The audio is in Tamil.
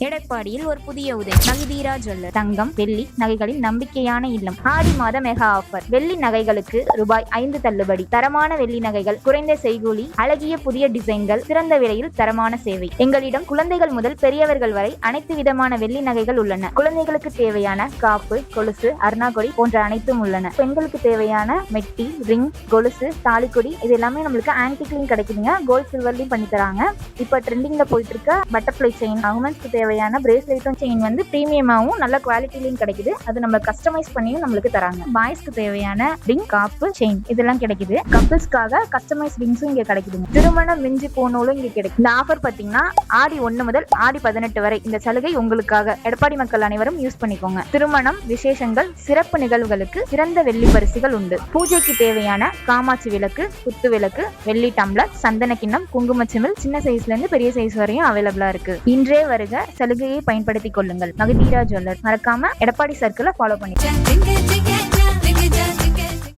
எடப்பாடியில் ஒரு புதிய உதவி. மகிதீரா ஜுவல்லர். தங்கம் வெள்ளி நகைகளின் நம்பிக்கையான இல்லம். ஆடி மாத மெகா ஆஃபர். வெள்ளி நகைகளுக்கு ரூபாய் 5 தள்ளுபடி. தரமான வெள்ளி நகைகள், குறைந்த செய்கூலி, அழகிய புதிய டிசைன்கள், சிறந்த விலையில் தரமான சேவை. எங்களிடம் குழந்தைகள் முதல் பெரியவர்கள் வரை அனைத்து விதமான வெள்ளி நகைகள் உள்ளன. குழந்தைகளுக்கு தேவையான காப்பு, கொலுசு, அருணாகொடி போன்ற அனைத்தும் உள்ளன. பெண்களுக்கு தேவையான மெட்டி, ரிங், கொலுசு, தாலிக்கொடி இது எல்லாமே நம்மளுக்கு ஆன்டிக்லையும் கிடைக்குதுங்க. கோல்ட் சில்வர்லையும் பண்ணி தராங்க. இப்ப ட்ரெண்டிங்ல போயிட்டு இருக்க பட்டர்ஃபிளை செயின், உமன்ஸ்க்கு தேவையான பிரேஸ்லெட்டும் செயின் வந்து பிரீமியமாவும் நல்ல குவாலிட்டிலையும் கிடைக்குது. அது நம்ம கஸ்டமைஸ் பண்ணியும் நம்மளுக்கு தராங்க. பாய்ஸ்க்கு தேவையான ரிங், காப்பு, செயின் இதெல்லாம் கிடைக்குது. கப்பிள்ஸ்க்காக கஸ்டமைஸ் ரிங்ஸும் இங்க கிடைக்குதுங்க. திருமணம் மிஞ்சி போனோலும் இங்க கிடைக்கும். இந்த ஆஃபர் பாத்தீங்கன்னா ஆடி 1 முதல் ஆடி 18 வரை இந்த சலுகை உங்களுக்காக. எடப்பாடி மக்கள் அனைவரும் யூஸ் பண்ணிக்கோங்க. திருமணம், விசேஷங்கள், சிறப்பு நிகழ்வுகளுக்கு சிறந்த வெள்ளி பரிசுகள் உண்டு. பூஜைக்கு தேவையான காமாட்சி விளக்கு, குத்து விளக்கு, வெள்ளி டம்ளர், சந்தன கிண்ணம், குங்குமச்சிமிழ் சின்ன சைஸ்ல இருந்து பெரிய சைஸ் வரையும் அவைலபிளா இருக்கு. இன்றே வருக, சலுகையை பயன்படுத்திக் கொள்ளுங்கள். மகிதீரா ஜுவல்லர். மறக்காம எடப்பாடி சர்க்கிளை ஃபாலோ பண்ணி